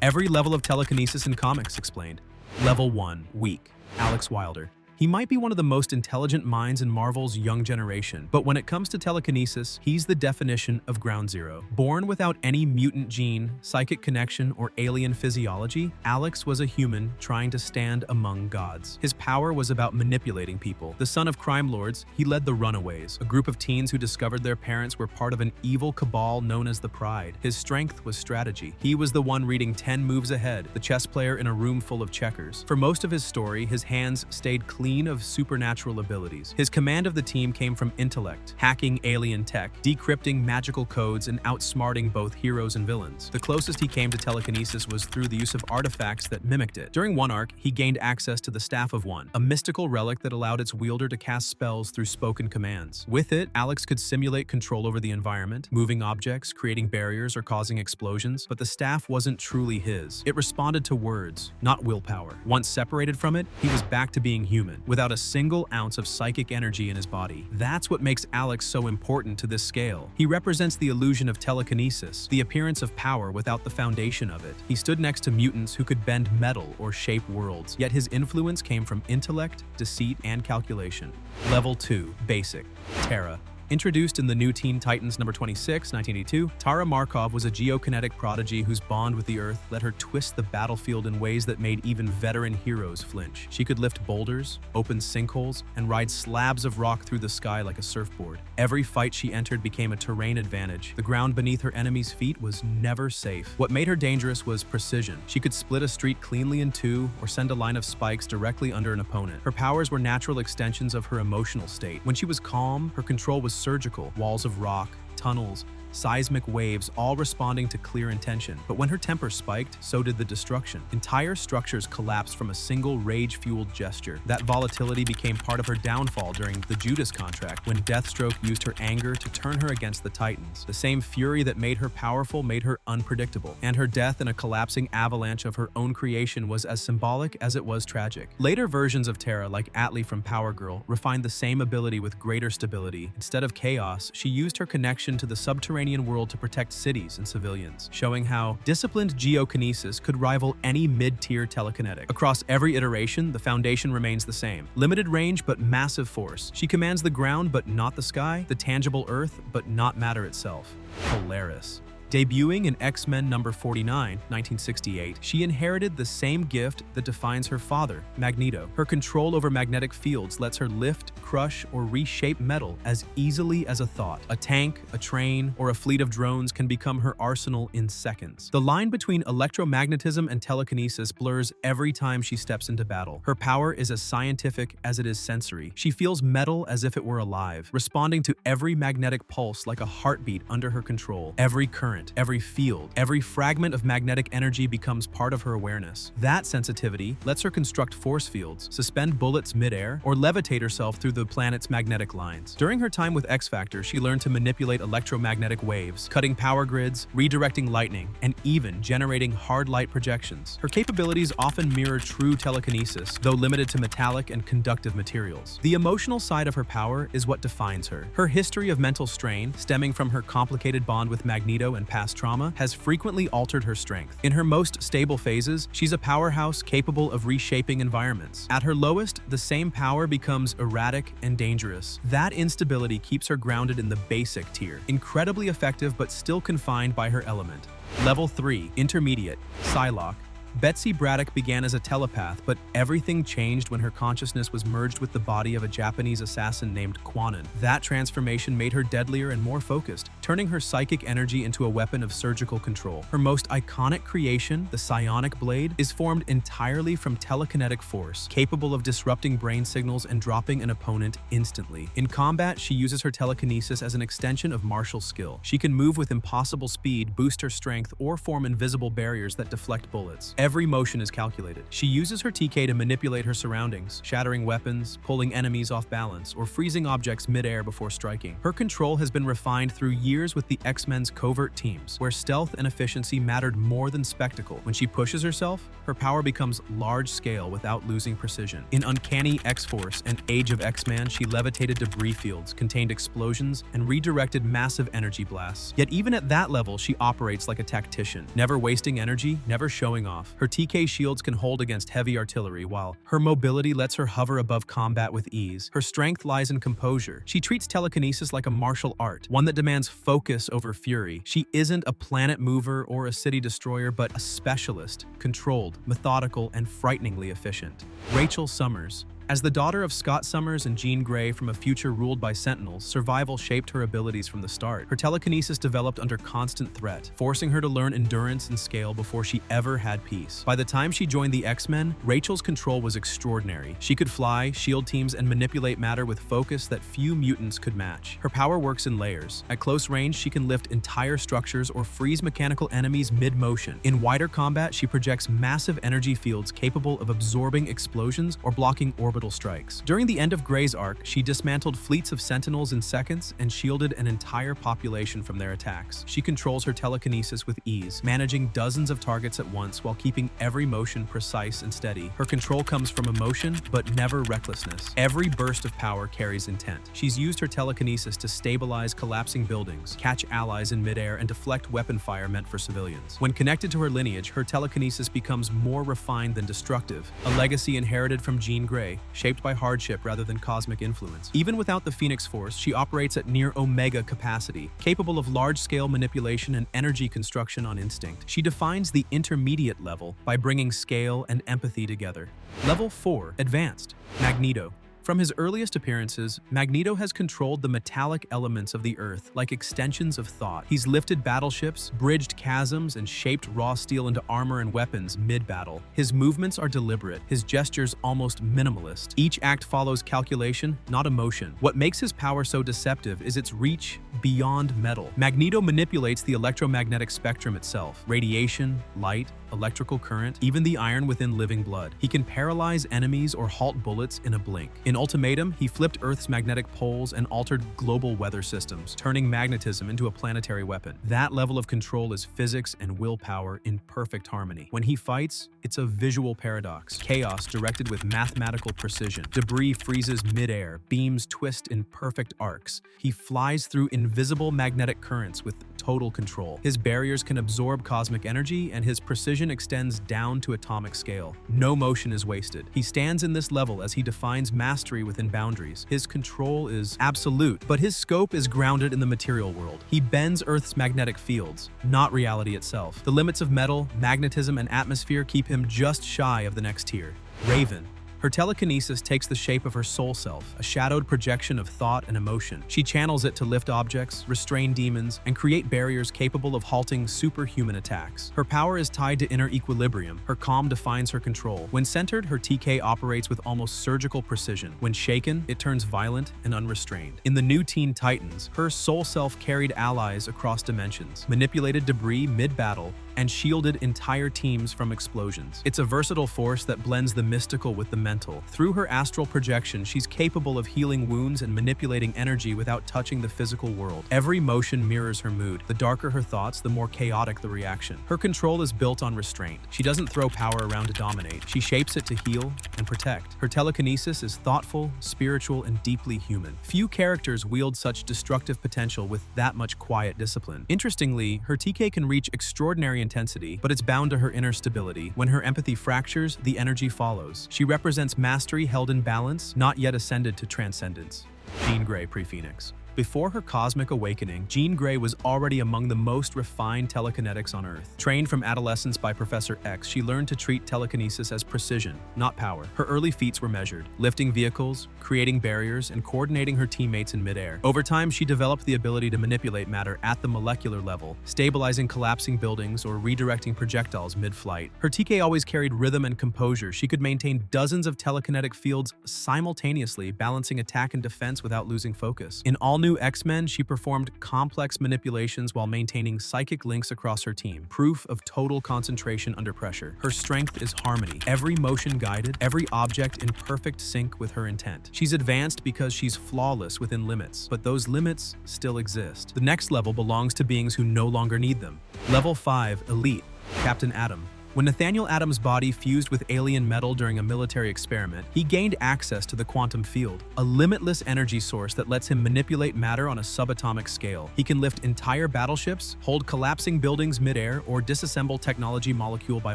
Every level of telekinesis in comics explained. Level 1, weak. Alex Wilder. He might be one of the most intelligent minds in Marvel's young generation, but when it comes to telekinesis, he's the definition of ground zero. Born without any mutant gene, psychic connection, or alien physiology, Alex was a human trying to stand among gods. His power was about manipulating people. The son of crime lords, he led the Runaways, a group of teens who discovered their parents were part of an evil cabal known as the Pride. His strength was strategy. He was the one reading 10 moves ahead, the chess player in a room full of checkers. For most of his story, his hands stayed clean of supernatural abilities. His command of the team came from intellect, hacking alien tech, decrypting magical codes, and outsmarting both heroes and villains. The closest he came to telekinesis was through the use of artifacts that mimicked it. During one arc, he gained access to the Staff of One, a mystical relic that allowed its wielder to cast spells through spoken commands. With it, Alex could simulate control over the environment, moving objects, creating barriers, or causing explosions, but the staff wasn't truly his. It responded to words, not willpower. Once separated from it, he was back to being human, without a single ounce of psychic energy in his body. That's what makes Alex so important to this scale. He represents the illusion of telekinesis, the appearance of power without the foundation of it. He stood next to mutants who could bend metal or shape worlds, yet his influence came from intellect, deceit, and calculation. Level 2, basic. Terra. Introduced in the New Teen Titans number 26, 1982, Tara Markov was a geokinetic prodigy whose bond with the Earth let her twist the battlefield in ways that made even veteran heroes flinch. She could lift boulders, open sinkholes, and ride slabs of rock through the sky like a surfboard. Every fight she entered became a terrain advantage. The ground beneath her enemy's feet was never safe. What made her dangerous was precision. She could split a street cleanly in two or send a line of spikes directly under an opponent. Her powers were natural extensions of her emotional state. When she was calm, her control was surgical, walls of rock, tunnels, seismic waves, all responding to clear intention. But when her temper spiked, so did the destruction. Entire structures collapsed from a single rage-fueled gesture. That volatility became part of her downfall during the Judas contract, when Deathstroke used her anger to turn her against the Titans. The same fury that made her powerful made her unpredictable, and her death in a collapsing avalanche of her own creation was as symbolic as it was tragic. Later versions of Terra, like Atlee from Power Girl, refined the same ability with greater stability. Instead of chaos, she used her connection to the subterranean world to protect cities and civilians, showing how disciplined geokinesis could rival any mid-tier telekinetic. Across every iteration, the foundation remains the same. Limited range but massive force. She commands the ground but not the sky, the tangible earth but not matter itself. Polaris. Debuting in X-Men number 49, 1968, she inherited the same gift that defines her father, Magneto. Her control over magnetic fields lets her lift, crush, or reshape metal as easily as a thought. A tank, a train, or a fleet of drones can become her arsenal in seconds. The line between electromagnetism and telekinesis blurs every time she steps into battle. Her power is as scientific as it is sensory. She feels metal as if it were alive, responding to every magnetic pulse like a heartbeat under her control. Every current, every field, every fragment of magnetic energy becomes part of her awareness. That sensitivity lets her construct force fields, suspend bullets mid-air, or levitate herself through the planet's magnetic lines. During her time with X-Factor, she learned to manipulate electromagnetic waves, cutting power grids, redirecting lightning, and even generating hard light projections. Her capabilities often mirror true telekinesis, though limited to metallic and conductive materials. The emotional side of her power is what defines her. Her history of mental strain, stemming from her complicated bond with Magneto and past trauma, has frequently altered her strength. In her most stable phases, she's a powerhouse capable of reshaping environments. At her lowest, the same power becomes erratic and dangerous. That instability keeps her grounded in the basic tier, incredibly effective but still confined by her element. Level 3, Intermediate, Psylocke. Betsy Braddock began as a telepath, but everything changed when her consciousness was merged with the body of a Japanese assassin named Quanon. That transformation made her deadlier and more focused, turning her psychic energy into a weapon of surgical control. Her most iconic creation, the psionic blade, is formed entirely from telekinetic force, capable of disrupting brain signals and dropping an opponent instantly. In combat, she uses her telekinesis as an extension of martial skill. She can move with impossible speed, boost her strength, or form invisible barriers that deflect bullets. Every motion is calculated. She uses her TK to manipulate her surroundings, shattering weapons, pulling enemies off balance, or freezing objects mid-air before striking. Her control has been refined through years with the X-Men's covert teams, where stealth and efficiency mattered more than spectacle. When she pushes herself, her power becomes large-scale without losing precision. In Uncanny X-Force and Age of X-Man, she levitated debris fields, contained explosions, and redirected massive energy blasts. Yet even at that level, she operates like a tactician, never wasting energy, never showing off. Her TK shields can hold against heavy artillery, while her mobility lets her hover above combat with ease. Her strength lies in composure. She treats telekinesis like a martial art, one that demands focus over fury. She isn't a planet mover or a city destroyer, but a specialist, controlled, methodical, and frighteningly efficient. Rachel Summers. As the daughter of Scott Summers and Jean Grey from a future ruled by Sentinels, survival shaped her abilities from the start. Her telekinesis developed under constant threat, forcing her to learn endurance and scale before she ever had peace. By the time she joined the X-Men, Rachel's control was extraordinary. She could fly, shield teams, and manipulate matter with focus that few mutants could match. Her power works in layers. At close range, she can lift entire structures or freeze mechanical enemies mid-motion. In wider combat, she projects massive energy fields capable of absorbing explosions or blocking orbital strikes. During the end of Grey's arc, she dismantled fleets of Sentinels in seconds and shielded an entire population from their attacks. She controls her telekinesis with ease, managing dozens of targets at once while keeping every motion precise and steady. Her control comes from emotion, but never recklessness. Every burst of power carries intent. She's used her telekinesis to stabilize collapsing buildings, catch allies in midair, and deflect weapon fire meant for civilians. When connected to her lineage, her telekinesis becomes more refined than destructive, a legacy inherited from Jean Grey, shaped by hardship rather than cosmic influence. Even without the Phoenix Force, she operates at near Omega capacity, capable of large-scale manipulation and energy construction on instinct. She defines the intermediate level by bringing scale and empathy together. Level 4, Advanced. Magneto. From his earliest appearances, Magneto has controlled the metallic elements of the Earth like extensions of thought. He's lifted battleships, bridged chasms, and shaped raw steel into armor and weapons mid-battle. His movements are deliberate, his gestures almost minimalist. Each act follows calculation, not emotion. What makes his power so deceptive is its reach beyond metal. Magneto manipulates the electromagnetic spectrum itself: radiation, light, electrical current, even the iron within living blood. He can paralyze enemies or halt bullets in a blink. In Ultimatum, he flipped Earth's magnetic poles and altered global weather systems, turning magnetism into a planetary weapon. That level of control is physics and willpower in perfect harmony. When he fights, it's a visual paradox. Chaos directed with mathematical precision. Debris freezes mid-air, beams twist in perfect arcs. He flies through invisible magnetic currents with total control. His barriers can absorb cosmic energy, and his precision extends down to atomic scale. No motion is wasted. He stands in this level as he defines mastery within boundaries. His control is absolute, but his scope is grounded in the material world. He bends Earth's magnetic fields, not reality itself. The limits of metal, magnetism, and atmosphere keep him just shy of the next tier. Raven. Her telekinesis takes the shape of her soul self, a shadowed projection of thought and emotion. She channels it to lift objects, restrain demons, and create barriers capable of halting superhuman attacks. Her power is tied to inner equilibrium. Her calm defines her control. When centered, her TK operates with almost surgical precision. When shaken, it turns violent and unrestrained. In the new Teen Titans, her soul self carried allies across dimensions, manipulated debris mid-battle, and shielded entire teams from explosions. It's a versatile force that blends the mystical with the mental. Through her astral projection, she's capable of healing wounds and manipulating energy without touching the physical world. Every motion mirrors her mood. The darker her thoughts, the more chaotic the reaction. Her control is built on restraint. She doesn't throw power around to dominate. She shapes it to heal and protect. Her telekinesis is thoughtful, spiritual, and deeply human. Few characters wield such destructive potential with that much quiet discipline. Interestingly, her TK can reach extraordinary intensity, but it's bound to her inner stability. When her empathy fractures, the energy follows. She represents mastery held in balance, not yet ascended to transcendence. Jean Grey pre-Phoenix. Before her cosmic awakening, Jean Grey was already among the most refined telekinetics on Earth. Trained from adolescence by Professor X, she learned to treat telekinesis as precision, not power. Her early feats were measured, lifting vehicles, creating barriers, and coordinating her teammates in midair. Over time, she developed the ability to manipulate matter at the molecular level, stabilizing collapsing buildings or redirecting projectiles mid-flight. Her TK always carried rhythm and composure. She could maintain dozens of telekinetic fields simultaneously, balancing attack and defense without losing focus. In all new X-Men, she performed complex manipulations while maintaining psychic links across her team, proof of total concentration under pressure. Her strength is harmony, every motion guided, every object in perfect sync with her intent. She's advanced because she's flawless within limits, but those limits still exist. The next level belongs to beings who no longer need them. Level 5, Elite, Captain Atom. When Nathaniel Adams' body fused with alien metal during a military experiment, he gained access to the quantum field, a limitless energy source that lets him manipulate matter on a subatomic scale. He can lift entire battleships, hold collapsing buildings midair, or disassemble technology molecule by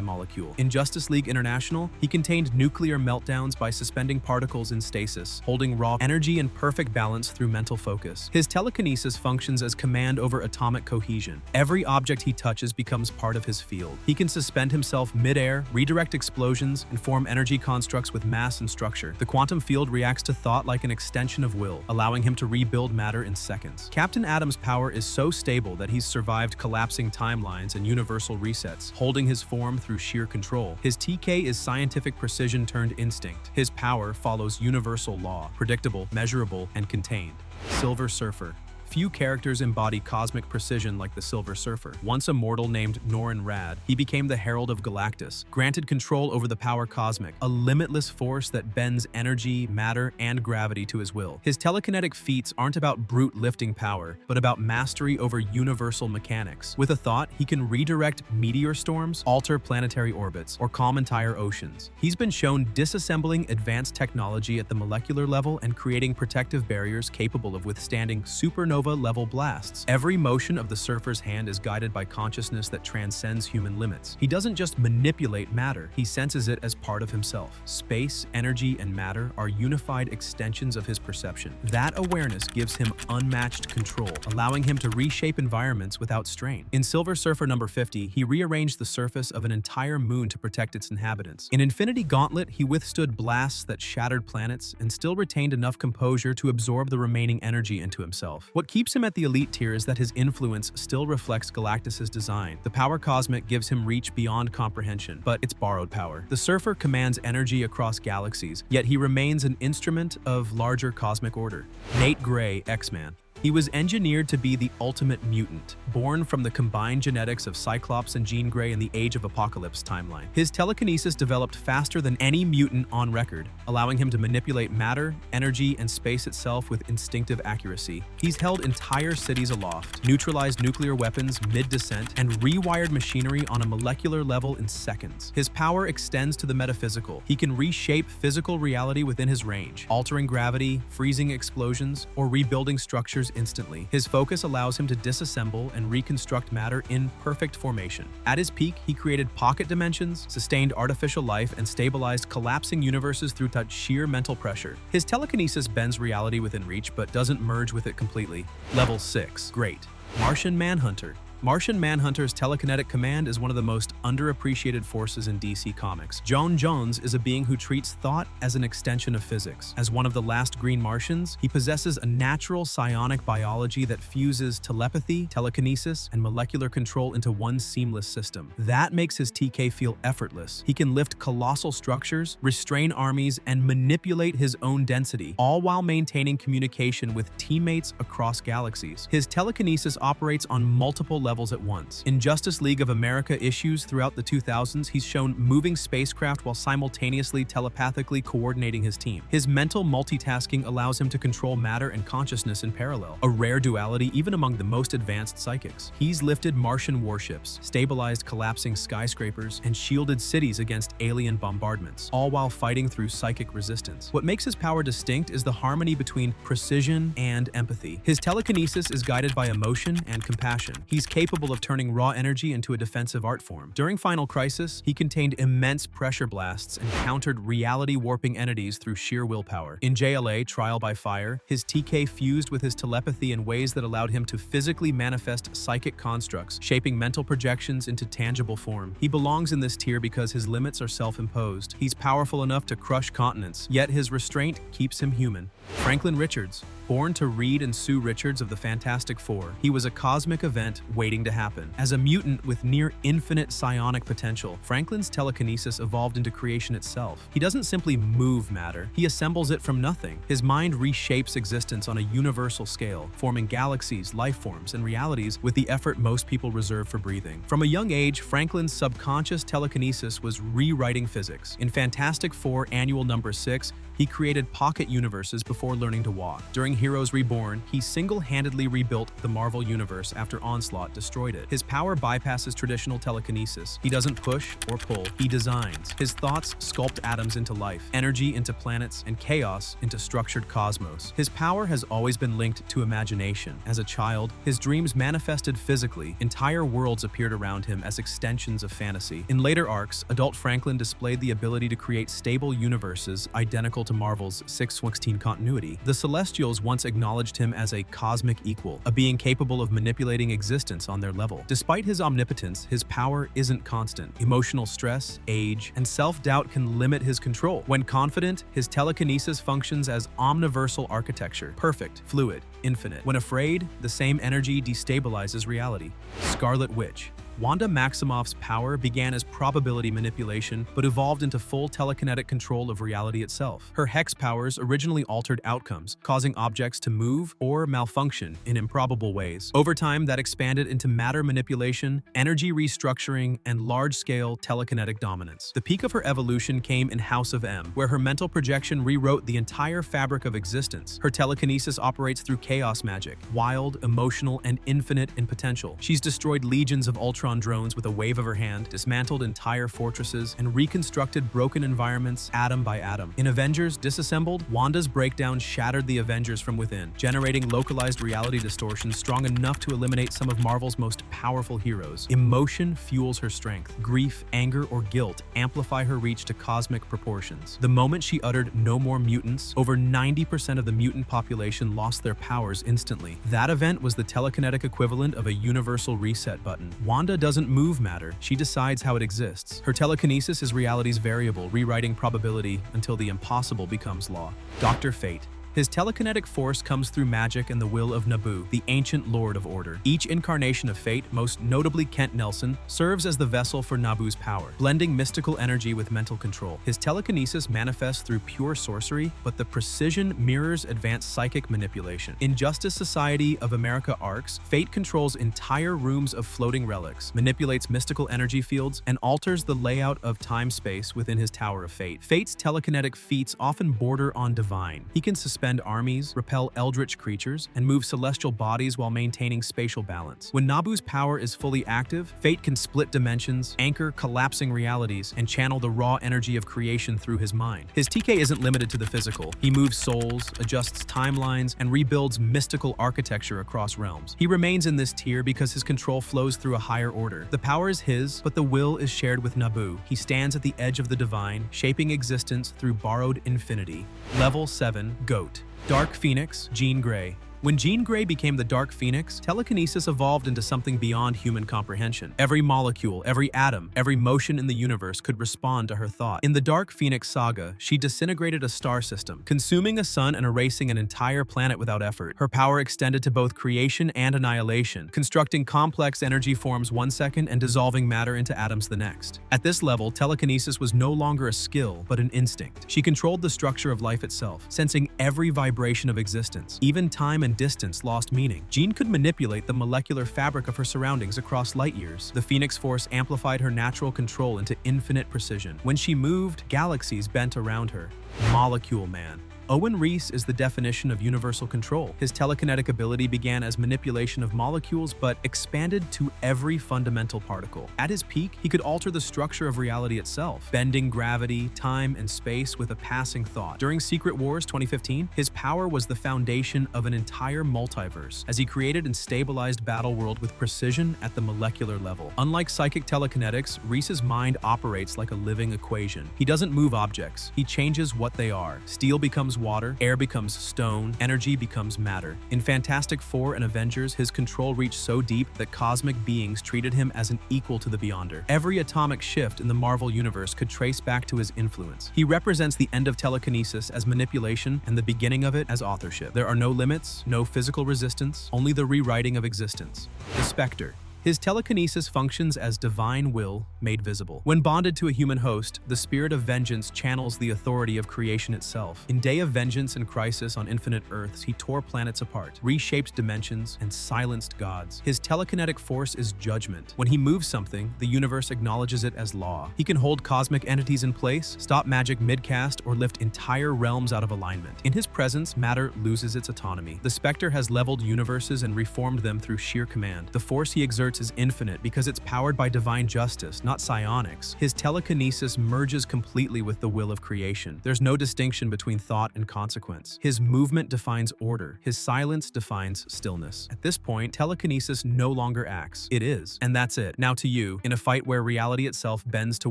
molecule. In Justice League International, he contained nuclear meltdowns by suspending particles in stasis, holding raw energy in perfect balance through mental focus. His telekinesis functions as command over atomic cohesion. Every object he touches becomes part of his field. He can suspend himself mid-air, redirect explosions, and form energy constructs with mass and structure. The quantum field reacts to thought like an extension of will, allowing him to rebuild matter in seconds. Captain Atom's power is so stable that he's survived collapsing timelines and universal resets, holding his form through sheer control. His TK is scientific precision turned instinct. His power follows universal law, predictable, measurable, and contained. Silver Surfer. Few characters embody cosmic precision like the Silver Surfer. Once a mortal named Norrin Rad, he became the Herald of Galactus, granted control over the power cosmic, a limitless force that bends energy, matter, and gravity to his will. His telekinetic feats aren't about brute lifting power, but about mastery over universal mechanics. With a thought, he can redirect meteor storms, alter planetary orbits, or calm entire oceans. He's been shown disassembling advanced technology at the molecular level and creating protective barriers capable of withstanding supernova-level blasts. Every motion of the surfer's hand is guided by consciousness that transcends human limits. He doesn't just manipulate matter, he senses it as part of himself. Space, energy, and matter are unified extensions of his perception. That awareness gives him unmatched control, allowing him to reshape environments without strain. In Silver Surfer number 50, he rearranged the surface of an entire moon to protect its inhabitants. In Infinity Gauntlet, he withstood blasts that shattered planets and still retained enough composure to absorb the remaining energy into himself. What keeps him at the elite tier is that his influence still reflects Galactus's design. The power cosmic gives him reach beyond comprehension, but it's borrowed power. The Surfer commands energy across galaxies, yet he remains an instrument of larger cosmic order. Nate Gray, X-Man. He was engineered to be the ultimate mutant, born from the combined genetics of Cyclops and Jean Grey in the Age of Apocalypse timeline. His telekinesis developed faster than any mutant on record, allowing him to manipulate matter, energy, and space itself with instinctive accuracy. He's held entire cities aloft, neutralized nuclear weapons mid-descent, and rewired machinery on a molecular level in seconds. His power extends to the metaphysical. He can reshape physical reality within his range, altering gravity, freezing explosions, or rebuilding structures instantly. His focus allows him to disassemble and reconstruct matter in perfect formation. At his peak, he created pocket dimensions, sustained artificial life, and stabilized collapsing universes through sheer mental pressure. His telekinesis bends reality within reach, but doesn't merge with it completely. Level 6. Great. Martian Manhunter. Martian Manhunter's telekinetic command is one of the most underappreciated forces in DC Comics. J'onn J'onzz is a being who treats thought as an extension of physics. As one of the last Green Martians, he possesses a natural psionic biology that fuses telepathy, telekinesis, and molecular control into one seamless system. That makes his TK feel effortless. He can lift colossal structures, restrain armies, and manipulate his own density, all while maintaining communication with teammates across galaxies. His telekinesis operates on multiple levels at once. In Justice League of America issues throughout the 2000s, he's shown moving spacecraft while simultaneously telepathically coordinating his team. His mental multitasking allows him to control matter and consciousness in parallel, a rare duality even among the most advanced psychics. He's lifted Martian warships, stabilized collapsing skyscrapers, and shielded cities against alien bombardments, all while fighting through psychic resistance. What makes his power distinct is the harmony between precision and empathy. His telekinesis is guided by emotion and compassion. He's capable of turning raw energy into a defensive art form. During Final Crisis, he contained immense pressure blasts and countered reality-warping entities through sheer willpower. In JLA, Trial by Fire, his TK fused with his telepathy in ways that allowed him to physically manifest psychic constructs, shaping mental projections into tangible form. He belongs in this tier because his limits are self-imposed. He's powerful enough to crush continents, yet his restraint keeps him human. Franklin Richards. Born to Reed and Sue Richards of the Fantastic Four, he was a cosmic event waiting to happen. As a mutant with near-infinite psionic potential, Franklin's telekinesis evolved into creation itself. He doesn't simply move matter, he assembles it from nothing. His mind reshapes existence on a universal scale, forming galaxies, life forms, and realities with the effort most people reserve for breathing. From a young age, Franklin's subconscious telekinesis was rewriting physics. In Fantastic Four Annual Number 6, he created pocket universes before learning to walk. During Heroes Reborn, he single-handedly rebuilt the Marvel Universe after Onslaught destroyed it. His power bypasses traditional telekinesis. He doesn't push or pull, he designs. His thoughts sculpt atoms into life, energy into planets, and chaos into structured cosmos. His power has always been linked to imagination. As a child, his dreams manifested physically. Entire worlds appeared around him as extensions of fantasy. In later arcs, adult Franklin displayed the ability to create stable universes identical to Marvel's 616 continuity. The Celestials once acknowledged him as a cosmic equal, a being capable of manipulating existence on their level. Despite his omnipotence, his power isn't constant. Emotional stress, age, and self-doubt can limit his control. When confident, his telekinesis functions as omniversal architecture, perfect, fluid, infinite. When afraid, the same energy destabilizes reality. Scarlet Witch. Wanda Maximoff's power began as probability manipulation, but evolved into full telekinetic control of reality itself. Her hex powers originally altered outcomes, causing objects to move or malfunction in improbable ways. Over time, that expanded into matter manipulation, energy restructuring, and large-scale telekinetic dominance. The peak of her evolution came in House of M, where her mental projection rewrote the entire fabric of existence. Her telekinesis operates through chaos magic, wild, emotional, and infinite in potential. She's destroyed legions of Ultron drones with a wave of her hand, dismantled entire fortresses, and reconstructed broken environments atom by atom. In Avengers Disassembled, Wanda's breakdown shattered the Avengers from within, generating localized reality distortions strong enough to eliminate some of Marvel's most powerful heroes. Emotion fuels her strength. Grief, anger, or guilt amplify her reach to cosmic proportions. The moment she uttered "No more mutants," over 90% of the mutant population lost their powers instantly. That event was the telekinetic equivalent of a universal reset button. Wanda doesn't move matter, she decides how it exists. Her telekinesis is reality's variable, rewriting probability until the impossible becomes law. Dr. Fate. His telekinetic force comes through magic and the will of Nabu, the ancient Lord of Order. Each incarnation of Fate, most notably Kent Nelson, serves as the vessel for Nabu's power, blending mystical energy with mental control. His telekinesis manifests through pure sorcery, but the precision mirrors advanced psychic manipulation. In Justice Society of America arcs, Fate controls entire rooms of floating relics, manipulates mystical energy fields, and alters the layout of time-space within his Tower of Fate. Fate's telekinetic feats often border on divine. He can suspend armies, repel eldritch creatures, and move celestial bodies while maintaining spatial balance. When Nabu's power is fully active, Fate can split dimensions, anchor collapsing realities, and channel the raw energy of creation through his mind. His TK isn't limited to the physical. He moves souls, adjusts timelines, and rebuilds mystical architecture across realms. He remains in this tier because his control flows through a higher order. The power is his, but the will is shared with Nabu. He stands at the edge of the divine, shaping existence through borrowed infinity. Level 7, GOAT. Dark Phoenix, Jean Grey. When Jean Grey became the Dark Phoenix, telekinesis evolved into something beyond human comprehension. Every molecule, every atom, every motion in the universe could respond to her thought. In the Dark Phoenix saga, she disintegrated a star system, consuming a sun and erasing an entire planet without effort. Her power extended to both creation and annihilation, constructing complex energy forms one second and dissolving matter into atoms the next. At this level, telekinesis was no longer a skill, but an instinct. She controlled the structure of life itself, sensing every vibration of existence. Even time and distance lost meaning. Jean could manipulate the molecular fabric of her surroundings across light years. The Phoenix Force amplified her natural control into infinite precision. When she moved, galaxies bent around her. Molecule Man. Owen Reese is the definition of universal control. His telekinetic ability began as manipulation of molecules, but expanded to every fundamental particle. At his peak, he could alter the structure of reality itself, bending gravity, time, and space with a passing thought. During Secret Wars 2015, his power was the foundation of an entire multiverse, as he created and stabilized Battleworld with precision at the molecular level. Unlike psychic telekinetics, Reese's mind operates like a living equation. He doesn't move objects, he changes what they are. Steel becomes water, air becomes stone, energy becomes matter. In Fantastic Four and Avengers, his control reached so deep that cosmic beings treated him as an equal to the Beyonder. Every atomic shift in the Marvel Universe could trace back to his influence. He represents the end of telekinesis as manipulation and the beginning of it as authorship. There are no limits, no physical resistance, only the rewriting of existence. The Spectre. His telekinesis functions as divine will made visible. When bonded to a human host, the spirit of vengeance channels the authority of creation itself. In Day of Vengeance and Crisis on Infinite Earths, he tore planets apart, reshaped dimensions, and silenced gods. His telekinetic force is judgment. When he moves something, the universe acknowledges it as law. He can hold cosmic entities in place, stop magic mid-cast, or lift entire realms out of alignment. In his presence, matter loses its autonomy. The Spectre has leveled universes and reformed them through sheer command. The force he exerts is infinite because it's powered by divine justice, not psionics. His telekinesis merges completely with the will of creation. There's no distinction between thought and consequence. His movement defines order. His silence defines stillness. At this point, telekinesis no longer acts. It is. And that's it. Now to you, in a fight where reality itself bends to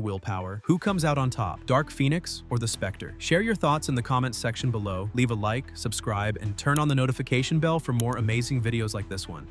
willpower, who comes out on top? Dark Phoenix or the Spectre? Share your thoughts in the comments section below. Leave a like, subscribe, and turn on the notification bell for more amazing videos like this one.